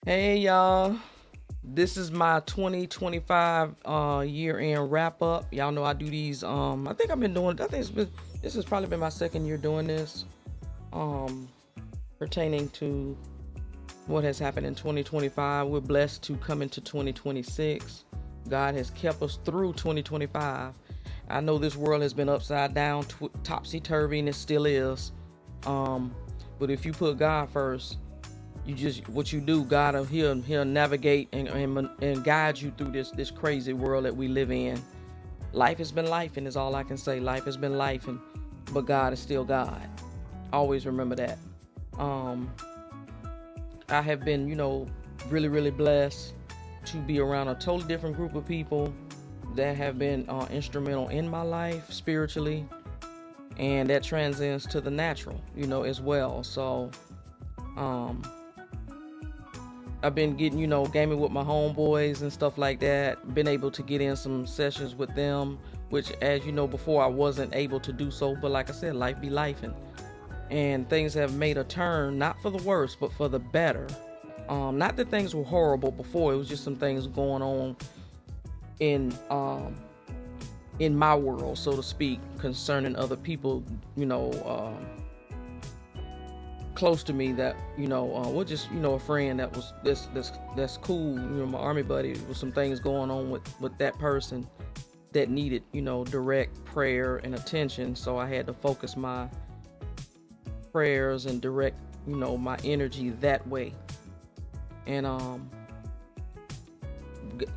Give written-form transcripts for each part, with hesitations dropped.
Hey y'all, this is my 2025 year end wrap up. Y'all know I do these. I think I've been doing. This has probably been my second year doing this. Um, Pertaining to what has happened in 2025. We're blessed to come into 2026. God has kept us through 2025. I know this world has been upside down, topsy turvy, and it still is. Um, but if you put God first, you just what you do, God he'll navigate and guide you through this crazy world that we live in. Life has been life, and is all I can say. Life has been life, and but God is still God. Always remember that. Um, I have been, really, really blessed to be around a totally different group of people that have been instrumental in my life spiritually, and that transcends to the natural, as well. So, um, I've been getting, gaming with my homeboys and stuff like that. Been able to get in some sessions with them, which, as you know, before I wasn't able to do so. But like I said, life be life, and things have made a turn, not for the worse, but for the better. Not that things were horrible before. It was just some things going on in my world, so to speak, concerning other people, close to me that well, just a friend that was that's cool, my army buddy. With some things going on with that person that needed direct prayer and attention, so I had to focus my prayers and direct my energy that way. And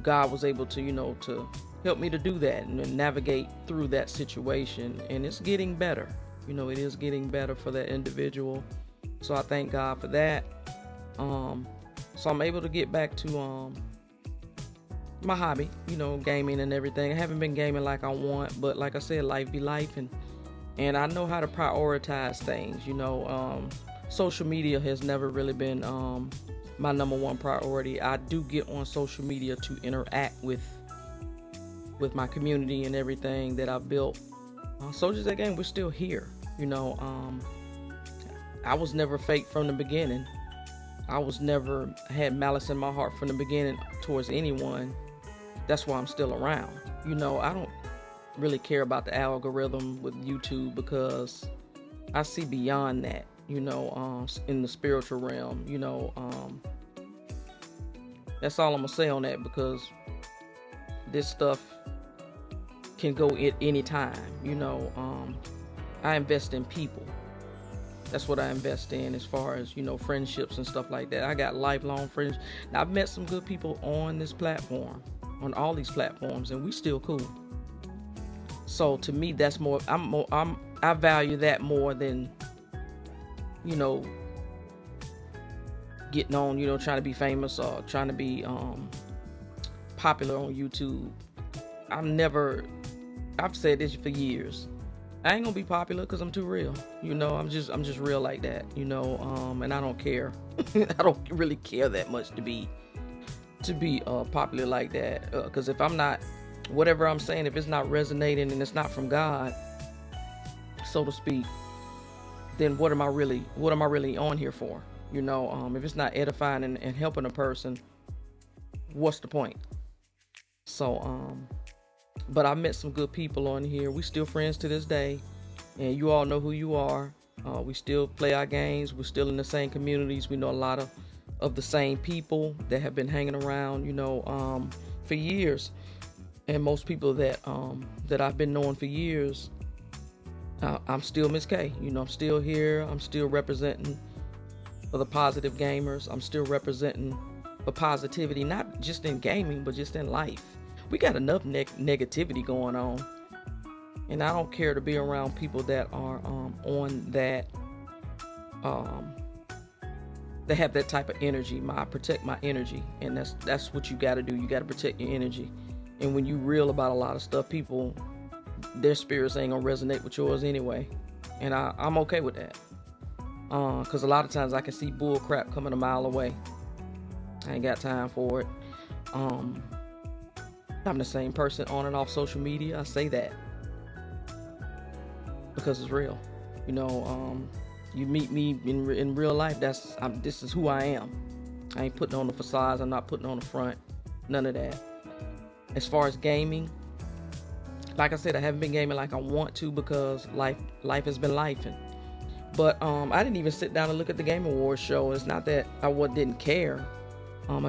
God was able to to help me to do that and navigate through that situation, and it's getting better. It is getting better for that individual. So I thank God for that. So I'm able to get back to my hobby, gaming and everything. I haven't been gaming like I want, but like I said, life be life, and I know how to prioritize things. Social media has never really been my number one priority. I do get on social media to interact with my community and everything that I've built. Soldiers That Game, we're still here. I was never fake from the beginning. I was never had malice in my heart from the beginning towards anyone. That's why I'm still around. I don't really care about the algorithm with YouTube, because I see beyond that, in the spiritual realm. That's all I'm gonna say on that, because this stuff can go at any time. I invest in people. That's what I invest in, as far as friendships and stuff like that. I got lifelong friends. Now, I've met some good people on this platform, on all these platforms, and we still cool. So to me, that's more. I value that more than getting on, trying to be famous or trying to be popular on YouTube. I've said this for years. I ain't gonna be popular because I'm too real. I'm just real like that. And I don't care. I don't really care that much to be popular like that. Because if I'm not, whatever I'm saying, if it's not resonating and it's not from God, so to speak, then what am I really on here for? If it's not edifying and helping a person, what's the point? So but I met some good people on here. We still friends to this day, and you all know who you are. We still play our games. We're still in the same communities. We know a lot of the same people that have been hanging around, for years. And most people that I've been knowing for years, I'm still Miss K. I'm still here. I'm still representing for the positive gamers. I'm still representing for positivity, not just in gaming, but just in life. We got enough negativity going on, and I don't care to be around people that are on that that have that type of energy. I protect my energy, and that's what you got to do. You got to protect your energy. And when you real about a lot of stuff, people, their spirits ain't gonna resonate with yours anyway, and I'm okay with that. Because a lot of times I can see bull crap coming a mile away. I ain't got time for it. I'm the same person on and off social media. I say that because it's real. You meet me in real life. This is who I am. I ain't putting on the facades. I'm not putting on the front. None of that. As far as gaming, like I said, I haven't been gaming like I want to because life has been lifing. But I didn't even sit down and look at the Game Awards show. It's not that I didn't care. I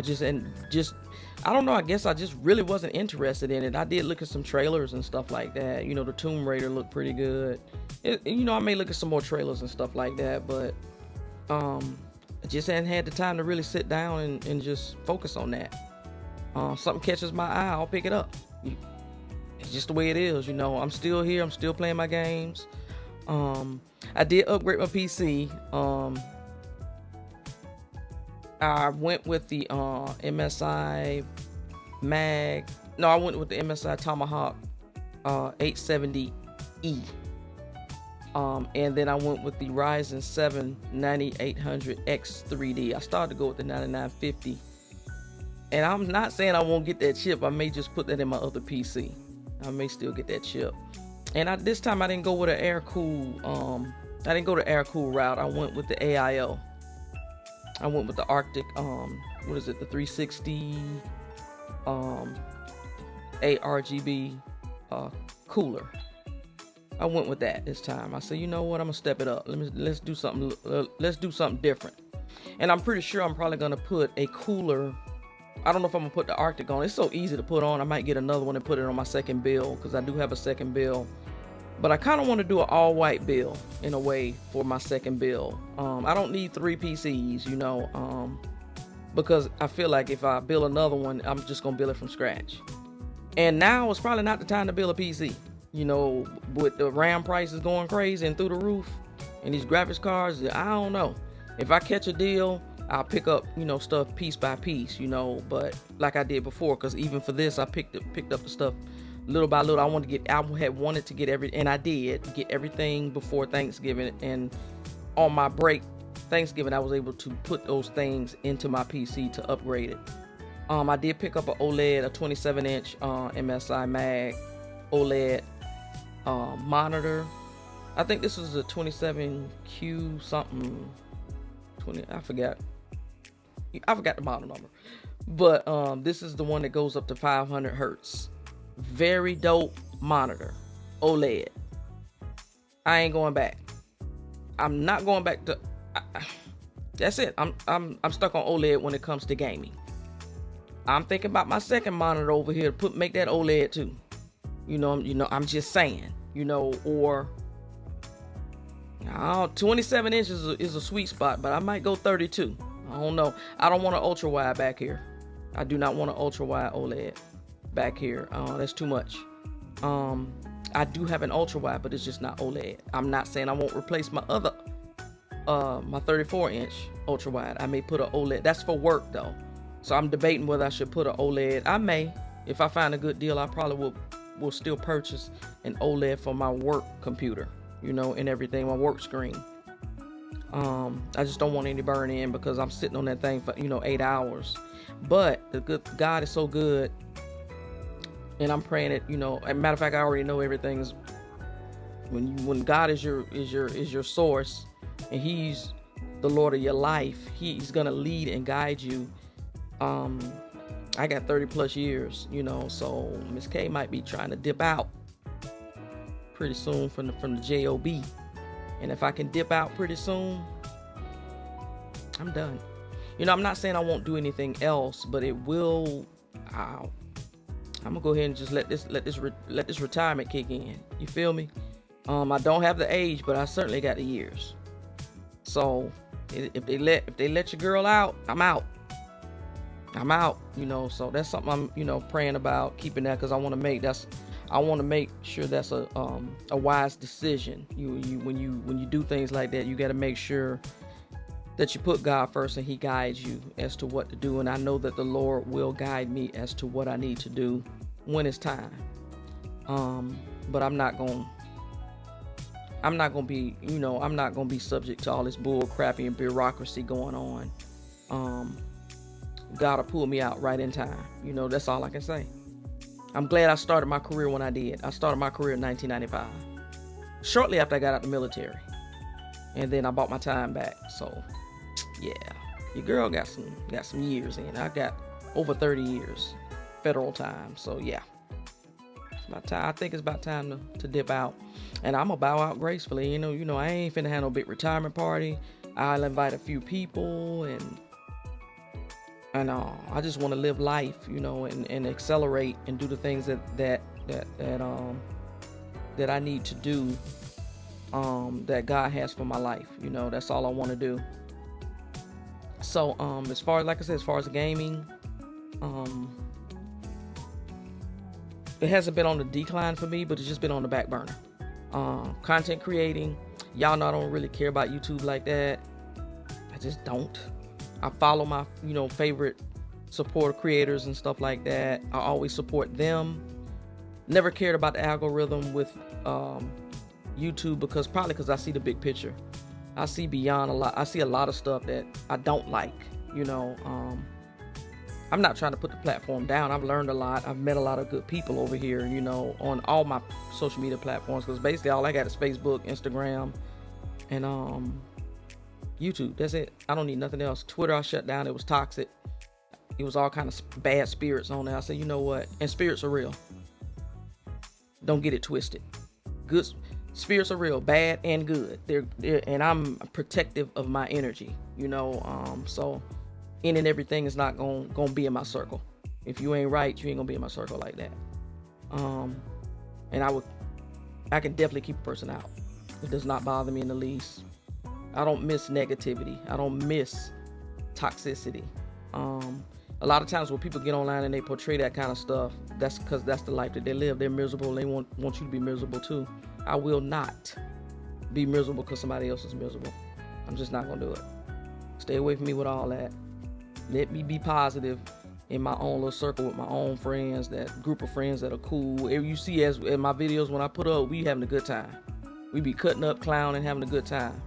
don't know. I guess I just really wasn't interested in it. I did look at some trailers and stuff like that. You know, the Tomb Raider looked pretty good. I may look at some more trailers and stuff like that, but I just hadn't had the time to really sit down and just focus on that. Something catches my eye, I'll pick it up. It's just the way it is. I'm still here. I'm still playing my games. I did upgrade my PC. I went with the MSI Mag. No, I went with the MSI Tomahawk 870E. And then I went with the Ryzen 7 9800X 3D. I started to go with the 9950. And I'm not saying I won't get that chip. I may just put that in my other PC. I may still get that chip. And this time I didn't go with an air cool. I didn't go the air cool route. I went with the AIO. I went with the Arctic, the 360 ARGB cooler. I went with that this time. I said, you know what? I'm gonna step it up. Let's do something. Let's do something different. And I'm pretty sure I'm probably gonna put a cooler. I don't know if I'm gonna put the Arctic on. It's so easy to put on. I might get another one and put it on my second build because I do have a second build. But I kind of want to do an all-white build in a way for my second build. I don't need 3 PCs, because I feel like if I build another one, I'm just going to build it from scratch. And now it's probably not the time to build a PC. With the RAM prices going crazy and through the roof, and these graphics cards, I don't know. If I catch a deal, I'll pick up, stuff piece by piece, but like I did before, because even for this, I picked up the stuff little by little. I had wanted to get and I did get everything before Thanksgiving, and on my break Thanksgiving I was able to put those things into my PC to upgrade it. I did pick up an OLED, a 27-inch MSI Mag OLED monitor. I think this is a 27Q something 20. I forgot the model number, but this is the one that goes up to 500 hertz. Very dope monitor, OLED. I ain't going back. I'm not going back to. That's it. I'm stuck on OLED when it comes to gaming. I'm thinking about my second monitor over here to make that OLED too. I'm just saying. Or 27 inches is a sweet spot, but I might go 32. I don't know. I don't want an ultra wide back here. I do not want an ultra wide OLED back here. That's too much. I do have an ultra wide, but it's just not OLED. I'm not saying I won't replace my other my 34-inch ultra wide. I may put an OLED. That's for work though, so I'm debating whether I should put an OLED. I may, if I find a good deal, I probably will still purchase an OLED for my work computer, and everything, my work screen. I just don't want any burn in because I'm sitting on that thing for 8 hours. But the good God is so good, and I'm praying it. As a matter of fact, I already know everything is when God is your source, and He's the Lord of your life. He's gonna lead and guide you. I got 30 plus years, so Miss K might be trying to dip out pretty soon from the job, and if I can dip out pretty soon, I'm done. I'm not saying I won't do anything else, but it will. I'm gonna go ahead and just let this retirement kick in. You feel me? I don't have the age, but I certainly got the years. So if they let your girl out, I'm out. So that's something I'm praying about, keeping that, because I want to make sure that's a wise decision. When you do things like that, you got to make sure that you put God first and He guides you as to what to do. And I know that the Lord will guide me as to what I need to do when it's time. But I'm not gonna be subject to all this bull crappy and bureaucracy going on. God will pull me out right in time. That's all I can say. I'm glad I started my career when I did. I started my career in 1995, shortly after I got out of the military, and then I bought my time back. So, yeah. Your girl got some years in. I got over 30 years federal time. So yeah, it's about time. I think it's about time to dip out, and I'm gonna bow out gracefully. You know, I ain't finna have no big retirement party. I'll invite a few people, and I just want to live life, and accelerate and do the things that I need to do, that God has for my life. That's all I want to do. So, as far as gaming, it hasn't been on the decline for me, but it's just been on the back burner. Content creating, y'all know I don't really care about YouTube like that. I just don't. I follow my, favorite supporter creators and stuff like that. I always support them. Never cared about the algorithm with YouTube because I see the big picture. I see beyond a lot. I see a lot of stuff that I don't like. I'm not trying to put the platform down. I've learned a lot. I've met a lot of good people over here, on all my social media platforms. Because basically all I got is Facebook, Instagram, and YouTube. That's it. I don't need nothing else. Twitter I shut down. It was toxic. It was all kind of bad spirits on there. I said, you know what? And spirits are real. Don't get it twisted. Good spirits are real, bad and good. They're and I'm protective of my energy. So in and everything is not gonna be in my circle. If you ain't right, you ain't gonna be in my circle like that. And I can definitely keep a person out. It does not bother me in the least. I don't miss negativity. I don't miss toxicity. A lot of times when people get online and they portray that kind of stuff, that's because that's the life that they live. They're miserable. They want you to be miserable too. I will not be miserable because somebody else is miserable. I'm just not gonna do it. Stay away from me with all that. Let me be positive in my own little circle with my own friends, that group of friends that are cool. If you see as in my videos when I put up, we having a good time. We be cutting up, clowning, having a good time.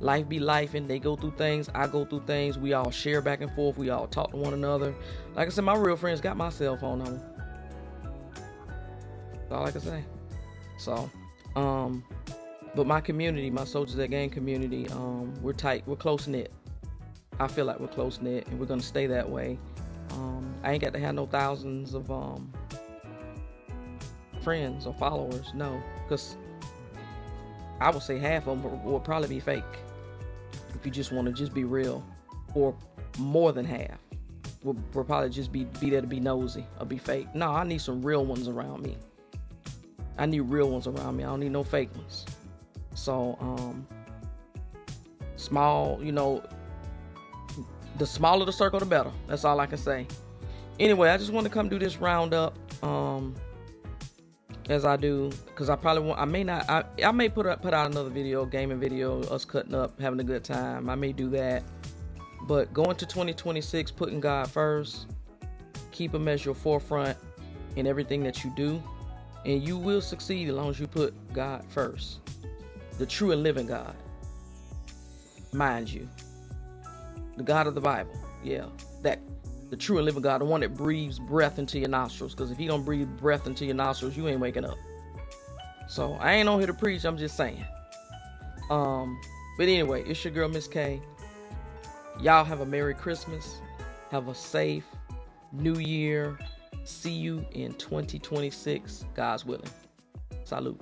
Life be life, and they go through things. I go through things. We all share back and forth. We all talk to one another. Like I said, my real friends got my cell phone number. That's all I can say. So, but my community, my Soldiers That Game community, we're tight. We're close knit. I feel like we're close knit, and we're gonna stay that way. I ain't got to have no thousands of friends or followers, no, because I would say half of them will probably be fake. If you just want to just be real, or more than half will probably just be there to be nosy or be fake. No, I need some real ones around me. I need real ones around me. I don't need no fake ones. So, small, the smaller the circle, the better. That's all I can say. Anyway, I just want to come do this roundup, as I do, because I probably won't. I may put out another video, gaming video, us cutting up, having a good time. I may do that. But going to 2026, putting God first, keep Him as your forefront in everything that you do, and you will succeed as long as you put God first. The true and living God, mind you. The God of the Bible, yeah, the true and living God, the one that breathes breath into your nostrils. Because if He don't breathe breath into your nostrils, you ain't waking up. So I ain't on here to preach. I'm just saying. But anyway, it's your girl Miss K. Y'all have a Merry Christmas. Have a safe New Year. See you in 2026, God's willing. Salute.